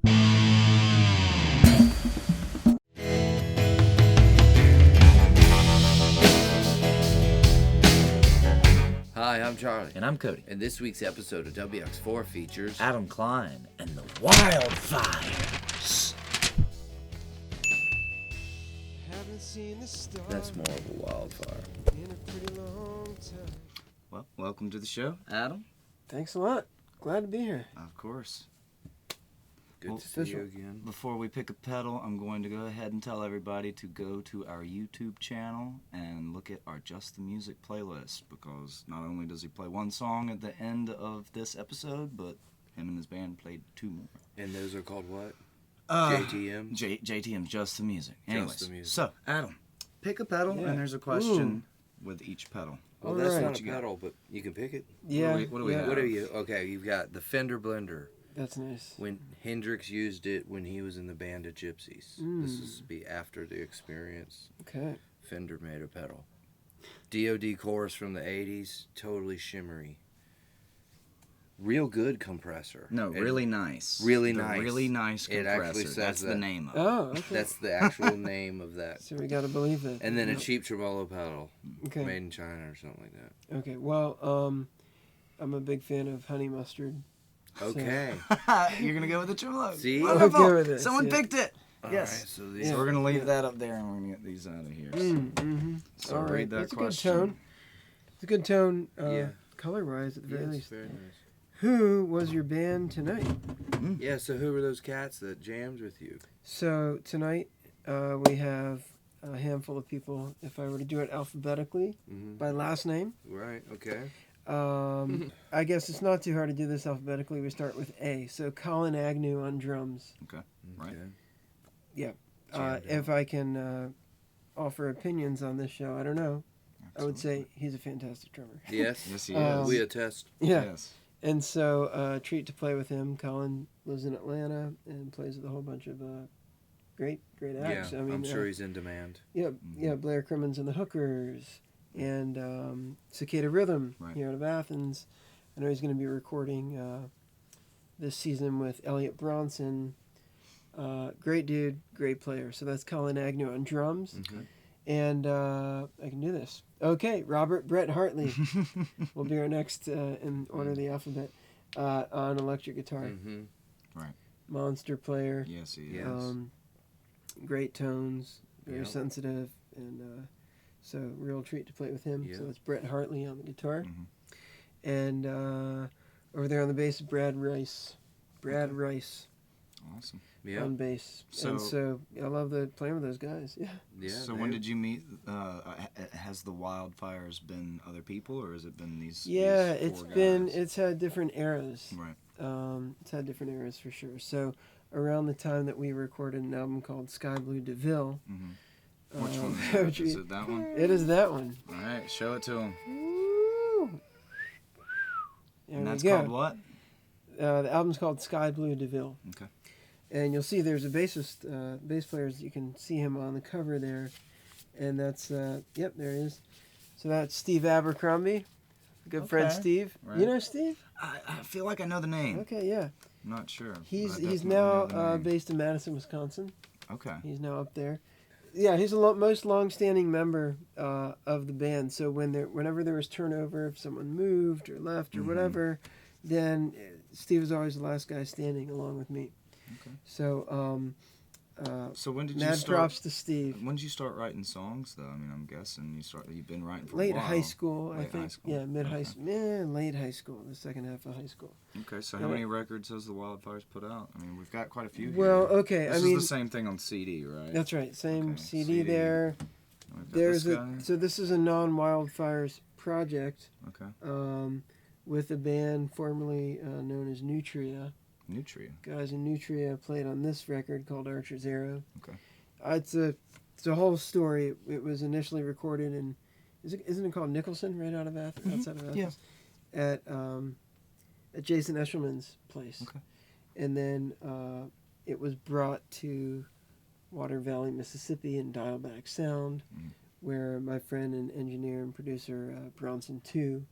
Hi, I'm Charlie. And I'm Cody. And this week's episode of WX4 features Adam Klein and the Wildfires. That's more of a wildfire. Well, welcome to the show, Adam. Thanks a lot. Glad to be here. Of course. Good to see you again. Before we pick a pedal, I'm going to go ahead and tell everybody to go to our YouTube channel and look at our Just the Music playlist, because not only does he play one song at the end of this episode, but him and his band played two more. And those are called what? JTM? JTM, Just the Music. Anyways, Just the Music. So, Adam, pick a pedal, and there's a question with each pedal. Well, that's not a pedal, but you can pick it. Yeah. What do we have? What are you? Okay, you've got the Fender Blender. That's nice. When Hendrix used it when he was in the band of Gypsies. This is to be after the experience. Okay. Fender made a pedal. DOD chorus from the 80s, totally shimmery. Real good compressor. No, really nice. Really the nice. Really nice compressor. It actually says That's the name of it. Oh, okay. That's the actual name of that. So we gotta believe that. And then a cheap tremolo pedal. Okay. Made in China or something like that. Okay. Well, I'm a big fan of honey mustard. Okay. You're going to go with the tremolo. See? Wonderful. I'll go with this, Someone yeah. picked it. All Yes. right, so these So we're going to leave that up there, and we're going to get these out of here. So All right. read that That's question. a good tone. It's a good tone, Yeah. color-wise at the very least. very nice. Who was your band tonight? Yeah, so who were those cats that jammed with you? So tonight we have a handful of people. If I were to do it alphabetically by last name. Right, okay. I guess it's not too hard to do this alphabetically. We start with A. So Colin Agnew on drums. Okay. Right. Yeah. If I can offer opinions on this show, I don't know. Absolutely. I would say he's a fantastic drummer. Yes? Yes, he is. We attest. Yeah. Yes. And so treat to play with him. Colin lives in Atlanta and plays with a whole bunch of great acts. Yeah, I'm sure he's in demand. Yeah, Blair Crimmins and the Hookers and Cicada Rhythm here out of Athens. I know he's going to be recording this season with Elliot Bronson. Great dude, great player. So that's Colin Agnew on drums. Okay. And I can do this. Okay, Robert Brett Hartley will be our next in order of the alphabet on electric guitar. Mm-hmm. Right. Monster player. Yes, he is. Great tones, very Yep. sensitive, and so real treat to play with him. Yep. So that's Brett Hartley on the guitar. Mm-hmm. And over there on the bass, Brad Rice. Rice Awesome. Yeah. on bass. So- And so I love playing with those guys. Yeah. Yeah. So when did you meet? Has the Wildfires been other people, or has it been these? Yeah, these four guys? it's had different eras. Right. It's had different eras for sure. So around the time that we recorded an album called Sky Blue DeVille. Mm-hmm. Which one? which Is it that one? It is that one. All right, show it to him. Woo! There And we that's go. called what? The album's called Sky Blue DeVille. Okay. And you'll see there's a bass player. You can see him on the cover there. And that's, yep, there he is. So that's Steve Abercrombie, good friend Okay. Steve. Right. You know Steve? I feel like I know the name. Okay, yeah. I'm not sure. He's but I definitely now know the name. based in Madison, Wisconsin. Okay. He's now up there. Yeah, he's the most long-standing member of the band. So whenever there was turnover, if someone moved or left or whatever, then Steve was always the last guy standing along with me. Okay. So So when did you mad start? props to Steve. When did you start writing songs, though? I mean, I'm guessing you've been writing for a Late while. high school, I Late think. high school. Yeah, mid-high Okay. school. Yeah, late high school, the second half of high school. Okay, so Yeah. how many records has the Wildfires put out? I mean, we've got quite a few here. Well, okay, This I mean, is the same thing on CD, right? that's right. Same Okay, CD, CD. there. We've got There's this guy. so this is a non-Wildfires project Okay. with a band formerly known as Nutria. Nutria. Guys in Nutria played on this record called Archer's Arrow. Okay. It's a whole story. It was initially recorded in, isn't it called Nicholson, right out of Athens, outside of Athens, at Jason Eshelman's place. Okay. And then it was brought to Water Valley, Mississippi, in Dialback Sound, where my friend and engineer and producer Bronson 2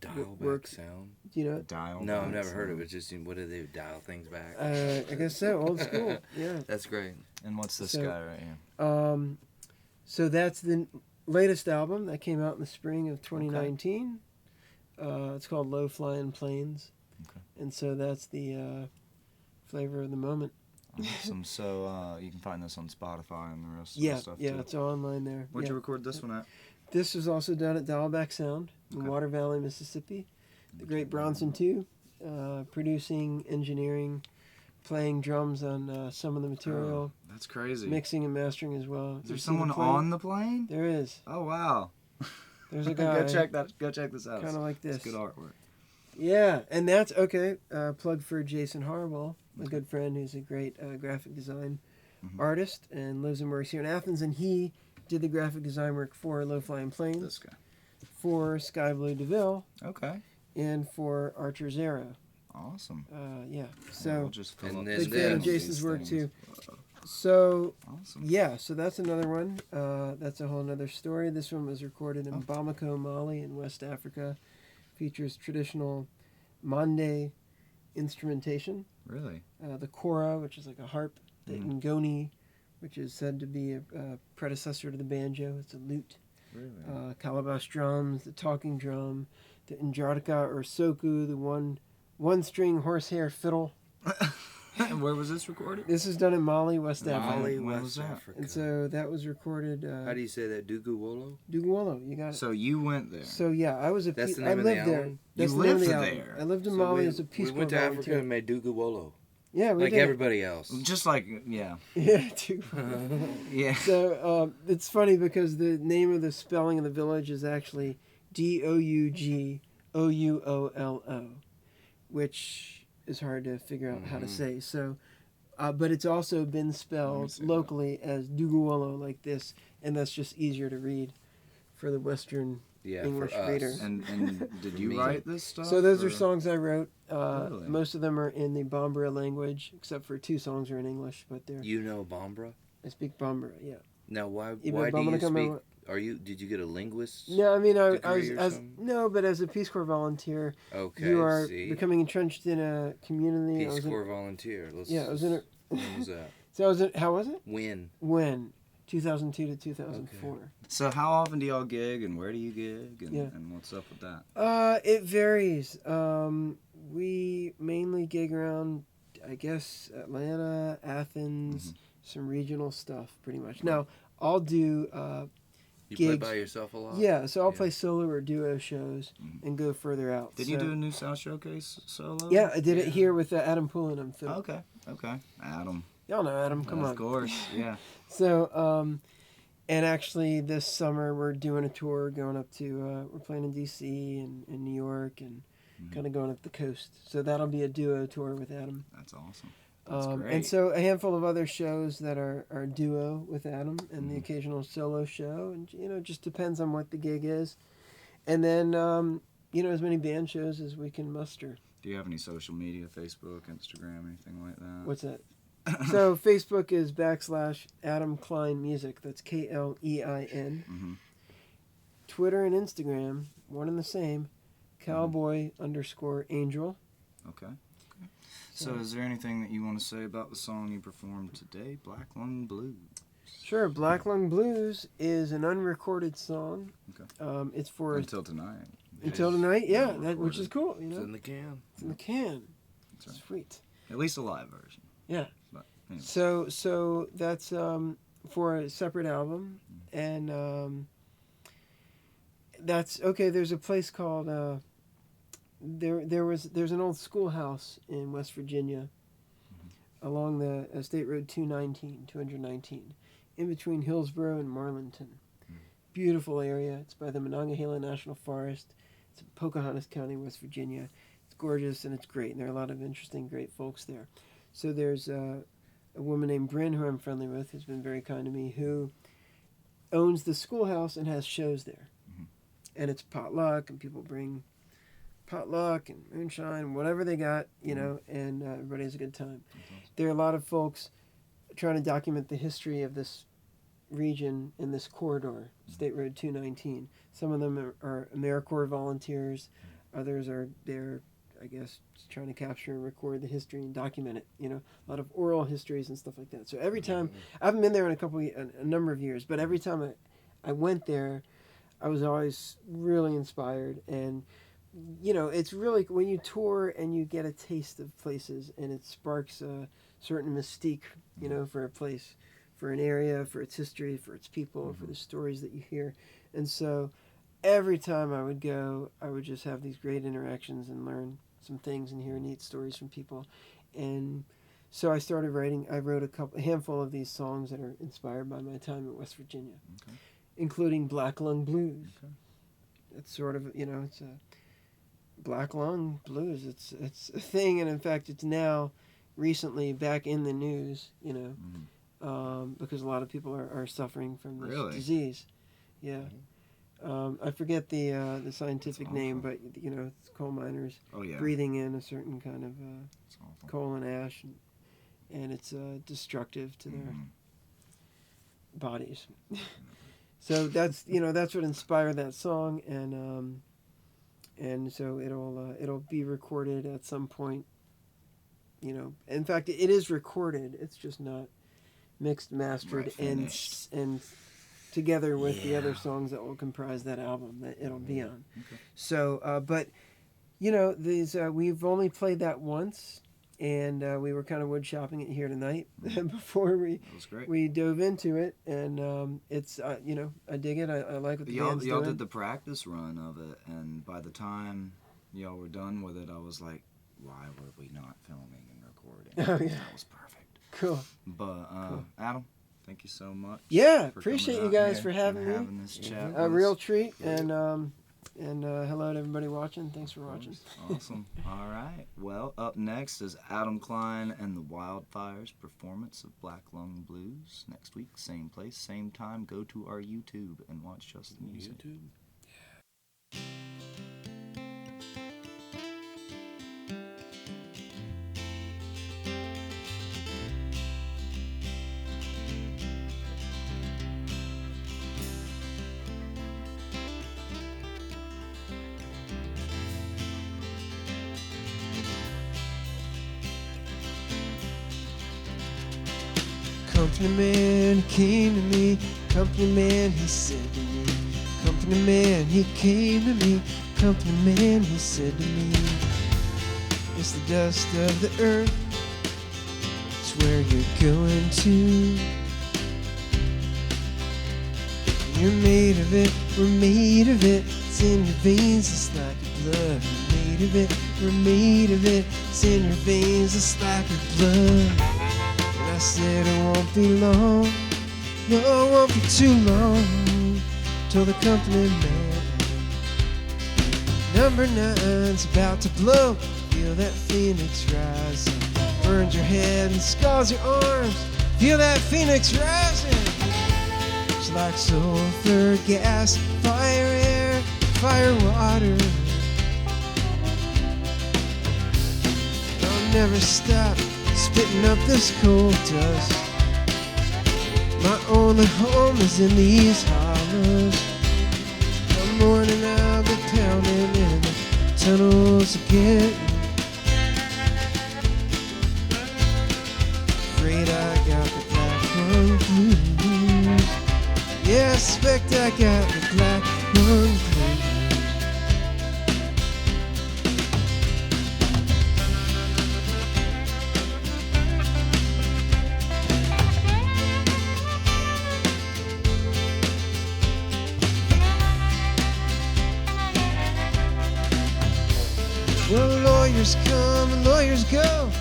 Dial back works. sound. You know? Dial. No, I've never sound. heard of it. Just what do they dial things back? I guess so. Old school. Yeah. That's great. And what's this So, guy right here? So that's the latest album that came out in the spring of 2019. It's called Low Flying Planes. Okay. And so that's the flavor of the moment. Awesome. So you can find this on Spotify and the rest of Yeah, the stuff yeah, too. it's all online there. Where'd Yeah. you record this one at? This was also done at Dialback Sound in Okay. Water Valley, Mississippi. The great Bronson too, producing, engineering, playing drums on some of the material, That's crazy. mixing and mastering as well. Is there someone on the plane? There is. Oh wow. There's a guy. Go check that. Go check this out. Kind of like this. It's good artwork. Yeah, and that's okay. Plug for Jason Harwell, a good friend who's a great graphic design artist and lives and works here in Athens, and he did the graphic design work for Low Flying Planes, This guy. for Sky Blue DeVille, Okay. and for Archer's Arrow. Awesome. Yeah, We'll so just fill and up then big these fan of this- Jason's work things. too. Whoa. So Awesome. yeah, so that's another one. That's a whole other story. This one was recorded in Oh. Bamako, Mali, in West Africa. Features traditional Mande instrumentation. Really? The kora, which is like a harp. The ngoni, which is said to be a predecessor to the banjo. It's a lute. Really? Calabash drums, the talking drum, the injarka or soku, the one-string horsehair fiddle. Where was this recorded? This is done in Mali, West Africa. Mali, When West was that? Africa. And so that was recorded. How do you say that? Duguwolo? Duguwolo, you got it. So you went there. So yeah, I was a. That's the I name of the lived there. album? That's You the name of lived the album. there? I lived in So Mali we, as a Peace we Corps went to Africa volunteer. and made Duguwolo. Yeah, we Like did. everybody else. Just like yeah. Yeah, too. Yeah. So it's funny because the name of the spelling of the village is actually Dougouolo, which is hard to figure out how to say. So, but it's also been spelled locally as Duguwolo like this, and that's just easier to read for the Western Yeah, English for us. reader. And did you Me. write this stuff? So those or- are songs I wrote. Really? Most of them are in the Bambara language, except for 2 songs are in English. But they're You know Bambara? I speak Bambara. Yeah. Now, why Iba do you Bambara speak? Kamara. Did you get a linguist? No, I mean I was degree or as something? no, but as a Peace Corps volunteer, Okay, you are see? becoming entrenched in a community. I Peace was in- Corps volunteer. Yeah, I was in a. When was that? So I was in. How was it? When? When? 2002 to 2004. So how often do y'all gig, and where do you gig, and, Yeah. and what's up with that? It varies. We mainly gig around, I guess, Atlanta, Athens, some regional stuff, pretty much. Now, I'll do, You gigs. play by yourself a lot? yeah, so I'll Yeah. play solo or duo shows and go further out. Did you do a New South Showcase solo? Yeah, I did it Yeah. here with Adam Klein on fiddle. Okay. Adam. Y'all know Adam, come on. Of course. Yeah. So, and actually this summer we're doing a tour going up to, we're playing in D.C. and in New York and kind of going up the coast. So that'll be a duo tour with Adam. That's awesome. That's great. And so a handful of other shows that are duo with Adam and the occasional solo show. And, it just depends on what the gig is. And then, as many band shows as we can muster. Do you have any social media, Facebook, Instagram, anything like that? What's that? So Facebook is /Adam Klein Music. That's Klein. Twitter and Instagram, one and the same. Cowboy_Angel. Okay. So is there anything that you want to say about the song you performed today, Black Lung Blues? Sure. Black Lung Blues is an unrecorded song. Okay. It's for Until tonight. Until tonight. Yeah, Unrecorded. which is cool. It's in the can. It's in the can. That's right. Sweet. At least a live version. Yeah. But, anyway. So that's for a separate album, and that's okay. There's a place called there's an old schoolhouse in West Virginia, along the State Road 219, in between Hillsborough and Marlinton. Beautiful area. It's by the Monongahela National Forest. It's in Pocahontas County, West Virginia. It's gorgeous and it's great. And there are a lot of interesting, great folks there. So there's a woman named Bryn, who I'm friendly with, who's been very kind to me, who owns the schoolhouse and has shows there. And it's potluck, and people bring potluck and moonshine, whatever they got, and everybody has a good time. There are a lot of folks trying to document the history of this region in this corridor, State Road 219. Some of them are AmeriCorps volunteers. Others are there, I guess, trying to capture and record the history and document it. You know, a lot of oral histories and stuff like that. So every time, I haven't been there in a number of years, but every time I went there, I was always really inspired. And you know, it's really when you tour and you get a taste of places, and it sparks a certain mystique, you know, for a place, for an area, for its history, for its people, for the stories that you hear. And so every time I would go, I would just have these great interactions and learn some things and hear neat stories from people. And so I started writing. I wrote a handful of these songs that are inspired by my time in West Virginia, including Black Lung Blues. It's sort of, you know, it's a Black Lung Blues. It's a thing, and in fact, it's now recently back in the news, you know, because a lot of people are suffering from this disease. Yeah. I forget the scientific name, but you know, it's coal miners breathing in a certain kind of coal and ash, and it's destructive to their bodies. So that's what inspired that song, and so it'll be recorded at some point. You know, in fact, it is recorded. It's just not mixed, mastered, and together with the other songs that will comprise that album that it'll be on. So, but you know, these we've only played that once, and we were kind of wood shopping it here tonight before we dove into it, and it's you know, I dig it. I like what the band's y'all doing. did the practice run of it, and by the time y'all were done with it, I was like, why were we not filming and recording? Oh, yeah. That was perfect. Cool. But Cool. Adam, thank you so much. Yeah, appreciate you guys for having me. Having this chat. A real treat, and hello to everybody watching. Thanks for watching. Awesome. All right. Well, up next is Adam Klein and the Wildfires performance of Black Lung Blues. Next week, same place, same time. Go to our YouTube and watch Just the Music. YouTube. Company man, he came to me. Company man, he said to me. Company man, he came to me. Company man, he said to me. It's the dust of the earth. It's where you're going to. You're made of it, we're made of it. It's in your veins, it's like your blood. We're made of it, we're made of it. It's in your veins, it's like your blood. I said it won't be long, no, it won't be too long, till the company man. Number 9's about to blow, feel that phoenix rising. Burns your head and scalds your arms, feel that phoenix rising. It's like sulfur gas, fire air, fire water. I'll never stop spitting up this coal dust. My only home is in these hollows. One morning I'll be pounding in the tunnels again. Afraid I got the black lung blues. Yeah, I suspect I got the black lung blues. Well, lawyers come and lawyers go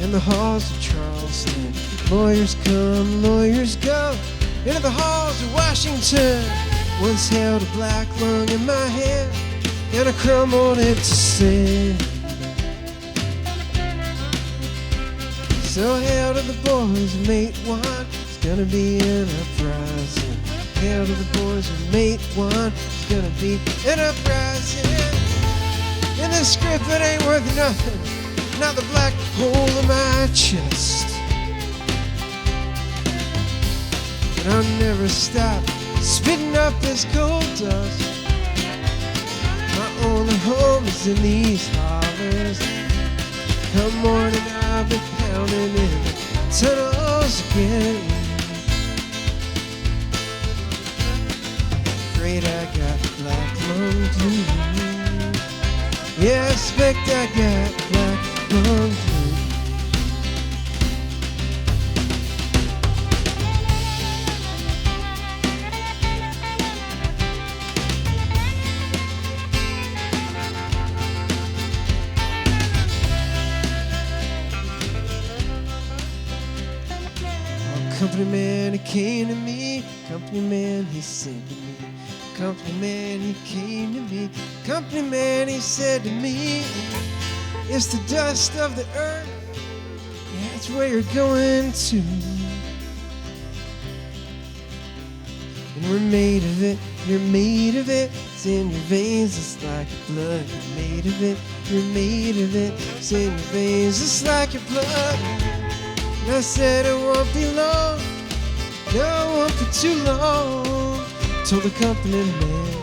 in the halls of Charleston. Lawyers come, lawyers go into the halls of Washington. Once held a black lung in my hand and I crumbled it to sin. So hail to the boys who made one, it's gonna be an uprising. Hail to the boys who made one, it's gonna be an uprising. In this script that ain't worth nothing, not the black hole in my chest. But I'll never stop spitting up this coal dust. My only home is in these hollers. Come morning, I'll be pounding in the tunnels again. Afraid I got black lung disease. Yeah, I expect I got black lung disease. Company man, he came to me. Company man, he said to me. Company man, he came to me. Company man, he said to me, it's the dust of the earth. Yeah, that's where you're going to. And we're made of it. You're made of it. It's in your veins. It's like your blood. You're made of it. You're made of it. It's in your veins. It's like your blood. And I said it won't be long, no, it won't be too long. Told the company man,